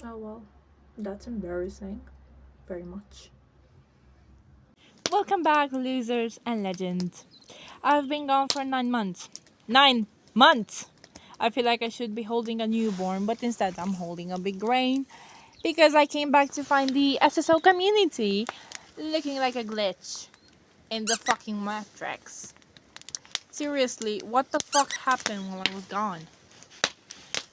Oh well, that's embarrassing. Very much. Welcome back, losers and legends. I've been gone for 9 months. 9 months! I feel like I should be holding a newborn, but instead I'm holding a big grain because I came back to find the SSO community looking like a glitch in the fucking matrix. Seriously, what the fuck happened while I was gone?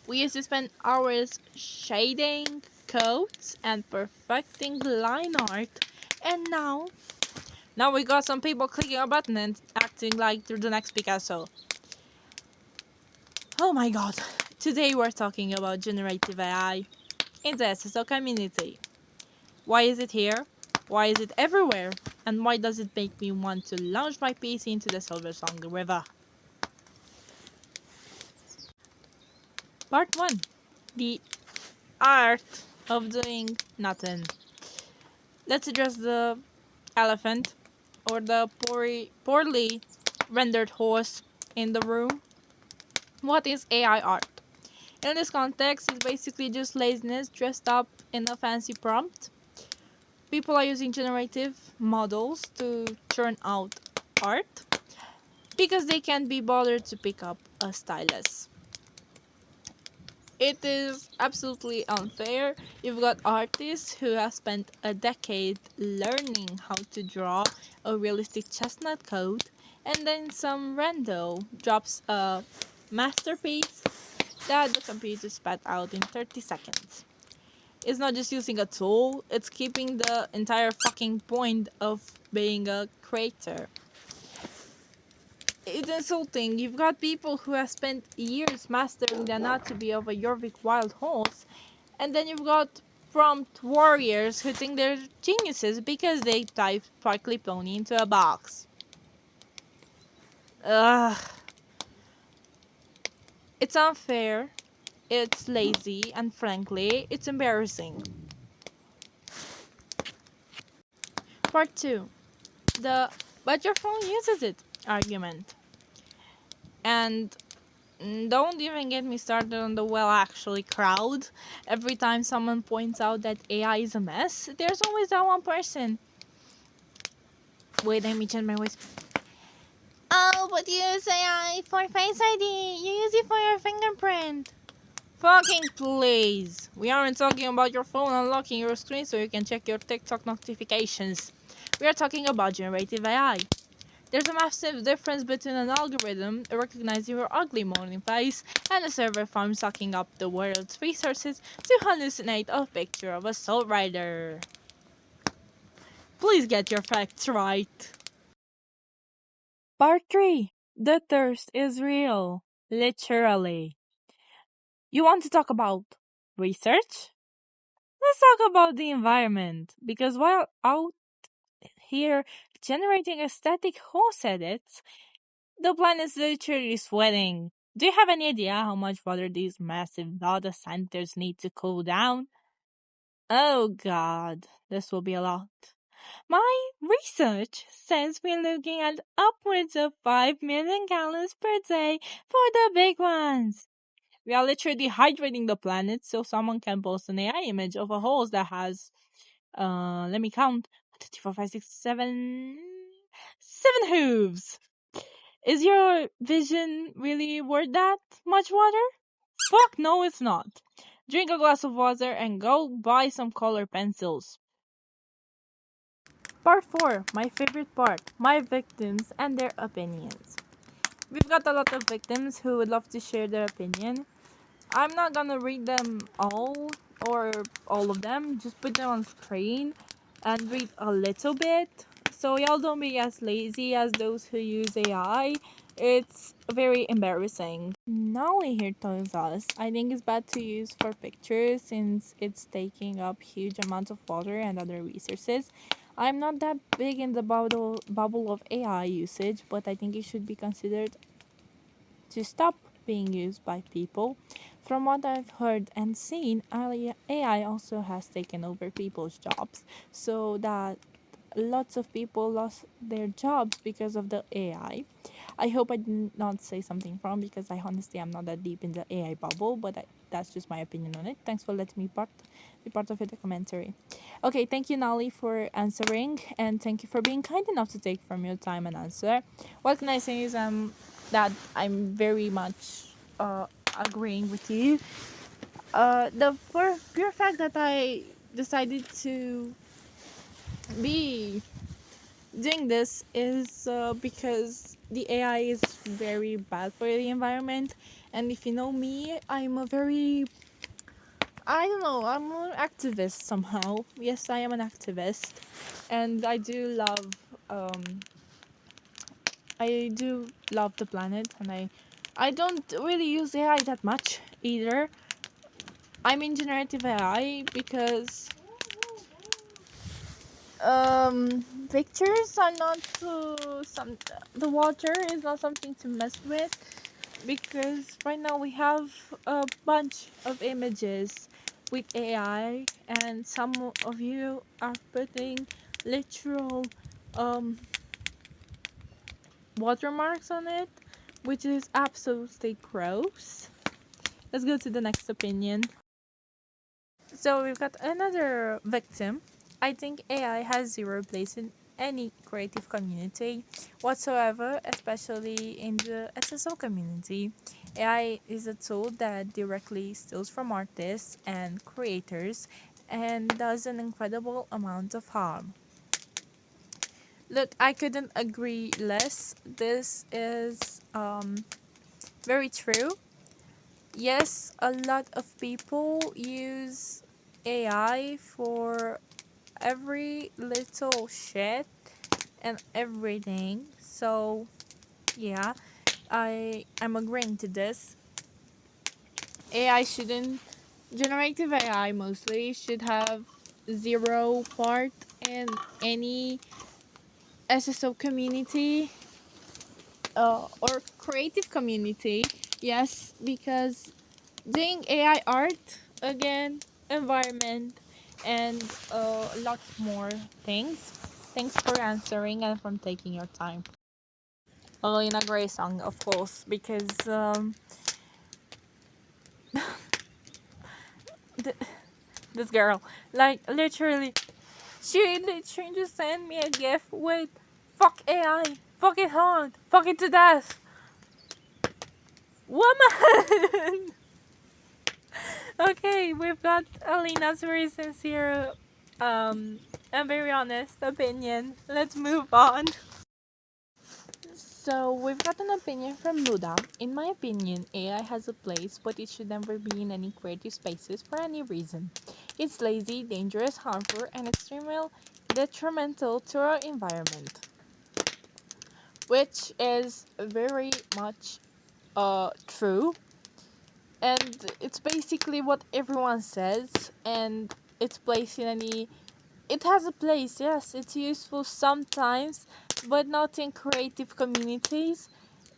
We used to spend hours shading coats and perfecting line art, and now we got some people clicking a button and acting like they're the next Picasso. Oh my god. Today we're talking about generative AI in the SSO community. Why is it here? Why is it everywhere? And why does it make me want to launch my PC into the Silver Song River? Part 1. The art of doing nothing. Let's address the elephant or the poorly rendered horse in the room. What is AI art? In this context, it's basically just laziness dressed up in a fancy prompt. People are using generative models to churn out art because they can't be bothered to pick up a stylus. It is absolutely unfair. You've got artists who have spent a decade learning how to draw a realistic chestnut coat, and then some rando drops a masterpiece that the computer spat out in 30 seconds. It's not just using a tool, it's keeping the entire fucking point of being a creator. It's insulting. You've got people who have spent years mastering the anatomy of a Yorvik wild horse, and then you've got prompt warriors who think they're geniuses because they type sparkly pony into a box. Ugh. It's unfair, it's lazy, and frankly, it's embarrassing. Part 2. The but your phone uses it argument. And don't even get me started on the well actually crowd. Every time someone points out that AI is a mess, there's always that one person. Wait, let me change my voice. Oh, but you use AI for Face ID. You use it for your fingerprint. Fucking please. We aren't talking about your phone unlocking your screen so you can check your TikTok notifications. We are talking about generative AI. There's a massive difference between an algorithm recognizing your ugly morning face and a server farm sucking up the world's resources to hallucinate a picture of a soul rider. Please get your facts right. Part 3. The thirst is real. Literally. You want to talk about research? Let's talk about the environment. Because while out here generating aesthetic horse edits, the planet's literally sweating. Do you have any idea how much water these massive data centers need to cool down? Oh god, this will be a lot. My research says we're looking at upwards of 5 million gallons per day for the big ones. We are literally hydrating the planet so someone can post an AI image of a hose that has, let me count, 1, 2, 3, 4, 5, 6, 7, 7 hooves. Is your vision really worth that much water? Fuck no, it's not. Drink a glass of water and go buy some color pencils. Part 4, my favorite part, my victims and their opinions. We've got a lot of victims who would love to share their opinion. I'm not gonna read them all or all of them, just put them on screen and read a little bit. So y'all don't be as lazy as those who use AI. It's very embarrassing. Nolly here tells us, I think it's bad to use for pictures since it's taking up huge amounts of water and other resources. I'm not that big in the bubble of AI usage, but I think it should be considered to stop being used by people. From what I've heard and seen, AI also has taken over people's jobs, so that lots of people lost their jobs because of the AI. I hope I did not say something wrong because I honestly am not that deep in the AI bubble, but that's just my opinion on it. Thanks for letting me be part of your documentary. Okay, thank you, Nali, for answering, and thank you for being kind enough to take from your time and answer. What can I say is that I'm very much agreeing with you. The pure fact that I decided to be doing this is because the AI is very bad for the environment. And if you know me, I'm a very, I don't know, I'm an activist somehow. Yes, I am an activist. And um, I do love the planet, and I don't really use AI that much either. I'm in generative AI because pictures are not the water is not something to mess with, because right now we have a bunch of images with AI, and some of you are putting literal um watermarks on it, which is absolutely gross. Let's go to the next opinion. So we've got another victim. I think AI has zero place in any creative community whatsoever, especially in the SSO community. AI is a tool that directly steals from artists and creators and does an incredible amount of harm. Look, I couldn't agree less. This is very true. Yes, a lot of people use AI for every little shit and everything. So yeah, I'm agreeing to this. AI shouldn't generative AI mostly should have zero part in any SSO community or creative community. Yes, because doing AI art again, environment, and lots more things. Thanks for answering and for taking your time. Elena Gray song, of course, because th- this girl, like literally, she literally just sent me a gift with "fuck AI, fuck it hard, fuck it to death." Woman. Okay, we've got Alina's very sincere, and very honest opinion. Let's move on. So we've got an opinion from Buddha. In my opinion, AI has a place, but it should never be in any creative spaces for any reason. It's lazy, dangerous, harmful, and extremely detrimental to our environment, which is very much true. And it's basically what everyone says, and it's placed in any. It has a place, yes, it's useful sometimes, but not in creative communities.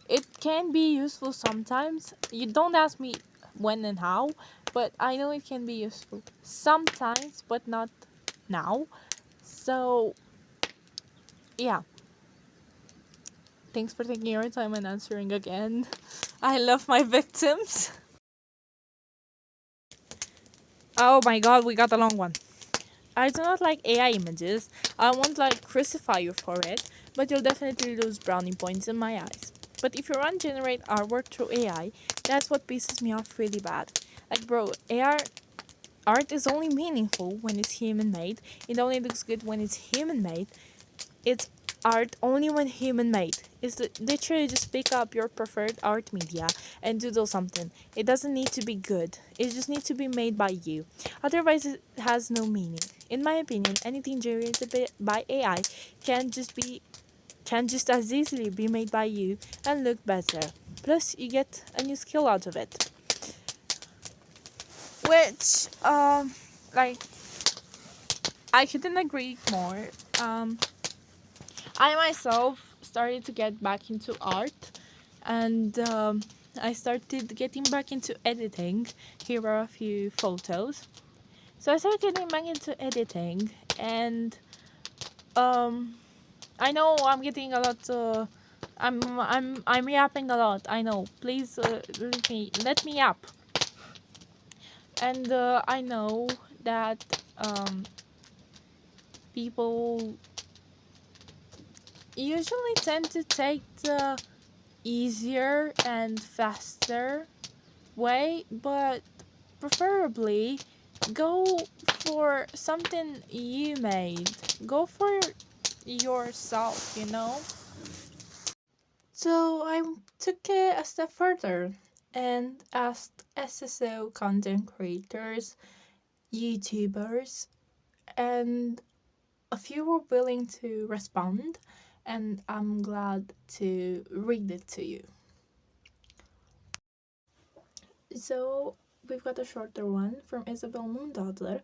It can be useful sometimes. You don't ask me when and how, but I know it can be useful sometimes, but not now. So, yeah. Thanks for taking your time and answering again. I love my victims. Oh my god, we got a long one. I do not like AI images. I won't like crucify you for it, but you'll definitely lose brownie points in my eyes. But if you run generate artwork through AI, that's what pisses me off really bad. Like bro, AI art is only meaningful when it's human made. It only looks good when it's human made. It's art only when human made. It's literally just pick up your preferred art media and doodle something. It doesn't need to be good. It just needs to be made by you. Otherwise, it has no meaning. In my opinion, anything generated by AI can just be can just as easily be made by you and look better. Plus, you get a new skill out of it. Which, like, I couldn't agree more. I myself started to get back into art, and I started getting back into editing. Here are a few photos. So I started getting back into editing, and um, I know I'm getting a lot. I'm yapping a lot. I know. Please let me yap. And I know that people usually tend to take the easier and faster way, but preferably go for something you made. Go for yourself, you know? So I took it a step further and asked SSO content creators, YouTubers, and a few were willing to respond, and I'm glad to read it to you. So we've got a shorter one from Isabel Moondadler.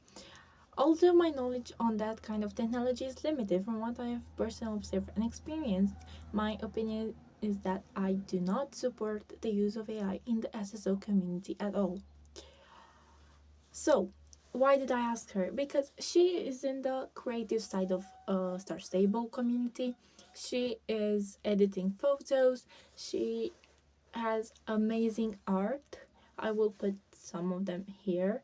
Although my knowledge on that kind of technology is limited from what I have personally observed and experienced, my opinion is that I do not support the use of AI in the SSO community at all. So, why did I ask her? Because she is in the creative side of Star Stable community. She is editing photos. She has amazing art. I will put some of them here.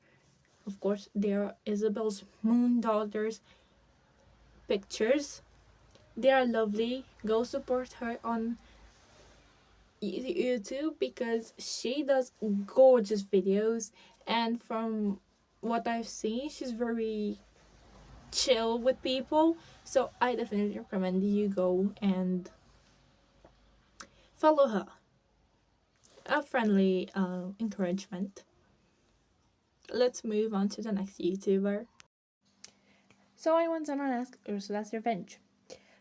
Of course, there are Isabel's Moon Daughters pictures. They are lovely. Go support her on YouTube because she does gorgeous videos. And from what I've seen, she's very chill with people. So I definitely recommend you go and follow her. A friendly encouragement. Let's move on to the next YouTuber. So I want someone to ask Ursula's Revenge.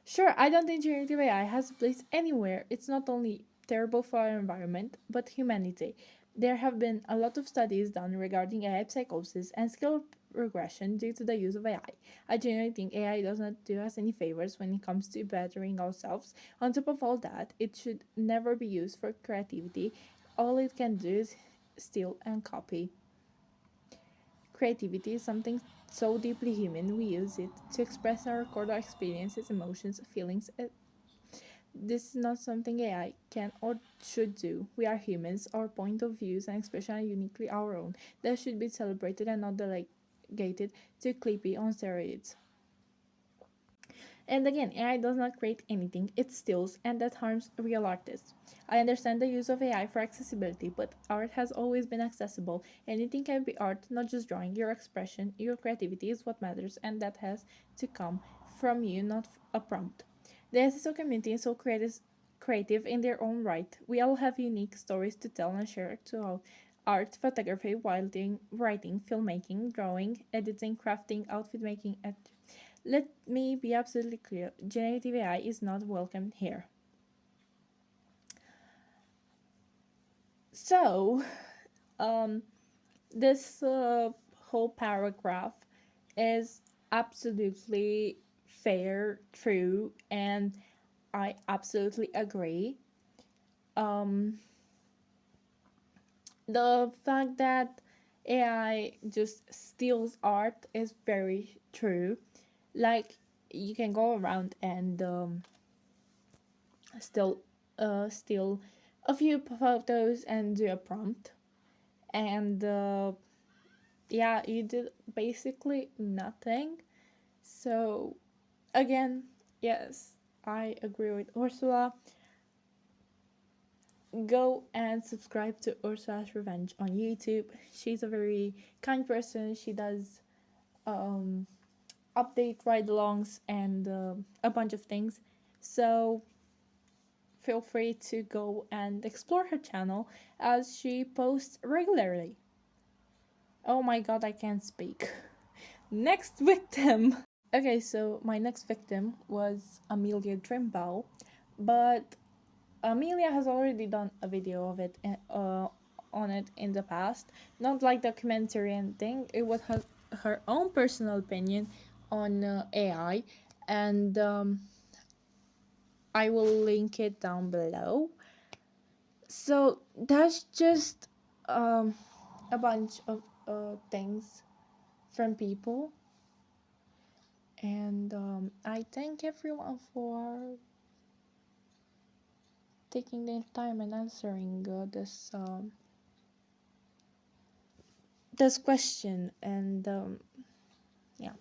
Sure, I don't think generative AI has a place anywhere. It's not only terrible for our environment, but humanity. There have been a lot of studies done regarding AI psychosis and skill regression due to the use of AI. I genuinely think AI does not do us any favors when it comes to bettering ourselves. On top of all that, it should never be used for creativity. All it can do is steal and copy. Creativity is something so deeply human, we use it to express and record our experiences, emotions, feelings. This is not something AI can or should do. We are humans, our point of views and expression are uniquely our own. That should be celebrated and not delegated to clippy on steroids. And again, AI does not create anything, it steals, and that harms real artists. I understand the use of AI for accessibility, but art has always been accessible. Anything can be art, not just drawing. Your expression, your creativity is what matters, and that has to come from you, not a prompt. The SSO community is so creative in their own right. We all have unique stories to tell and share to art, photography, writing, filmmaking, drawing, editing, crafting, outfit making, etc. Let me be absolutely clear, generative AI is not welcome here. So, um, this whole paragraph is absolutely fair, true, and I absolutely agree. Um, the fact that AI just steals art is very true. Like, you can go around and still steal a few photos and do a prompt, and yeah, you did basically nothing. So again, yes, I agree with Ursula. Go and subscribe to Ursula's Revenge on YouTube. She's a very kind person. She does um update ride-alongs and a bunch of things, so feel free to go and explore her channel as she posts regularly. Oh my god, I can't speak. Next victim! Okay, so my next victim was Amelia Trimble, but Amelia has already done a video of it on it in the past. Not like documentary and thing, it was her own personal opinion on AI, and I will link it down below. So that's just um, a bunch of things from people, and I thank everyone for taking their time and answering this this question, and yeah.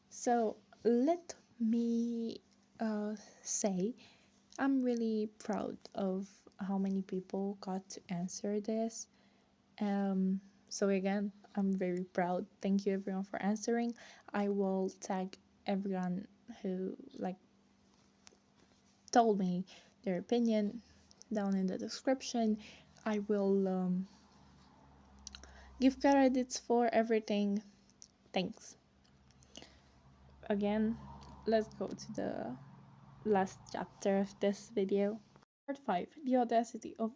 So let me say I'm really proud of how many people got to answer this. Um, so again, I'm very proud. Thank you everyone for answering. I will tag everyone who told me their opinion down in the description. I will give credits for everything. Thanks. Again, let's go to the last chapter of this video. Part 5, the audacity of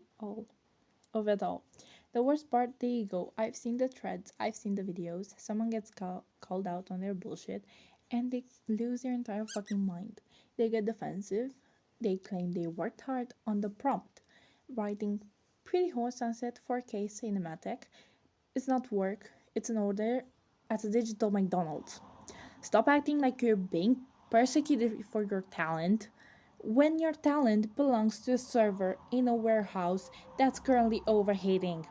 it all. The worst part, there you go. I've seen the threads, I've seen the videos. Someone gets called out on their bullshit and they lose their entire fucking mind. They get defensive. They claim they worked hard on the prompt. Writing Pretty Horse Sunset 4K cinematic is not work, it's an order at a digital McDonald's. Stop acting like you're being persecuted for your talent when your talent belongs to a server in a warehouse that's currently overheating.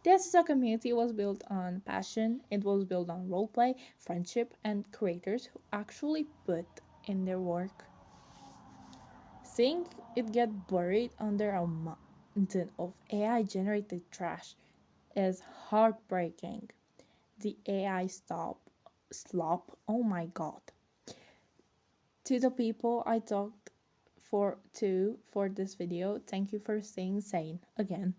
This is a community was built on passion, it was built on roleplay, friendship, and creators who actually put in their work. Seeing it get buried under a mountain of AI generated trash is heartbreaking. The AI slop, oh my god. To the people I talked for this video, thank you for staying sane again.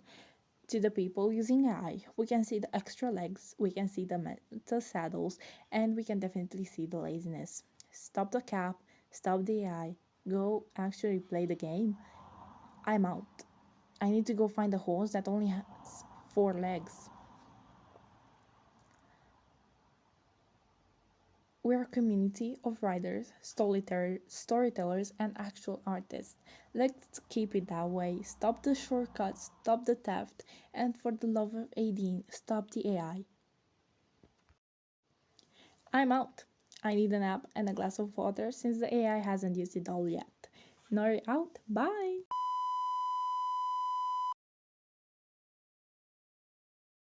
To the people using AI, we can see the extra legs, we can see the mental saddles, and we can definitely see the laziness. Stop the cap, stop the AI, go actually play the game. I'm out. I need to go find a horse that only has 4 legs. We're a community of writers, storytellers, and actual artists. Let's keep it that way. Stop the shortcuts, stop the theft, and for the love of Aideen, stop the AI. I'm out. I need a nap and a glass of water since the AI hasn't used it all yet. Norii out. Bye.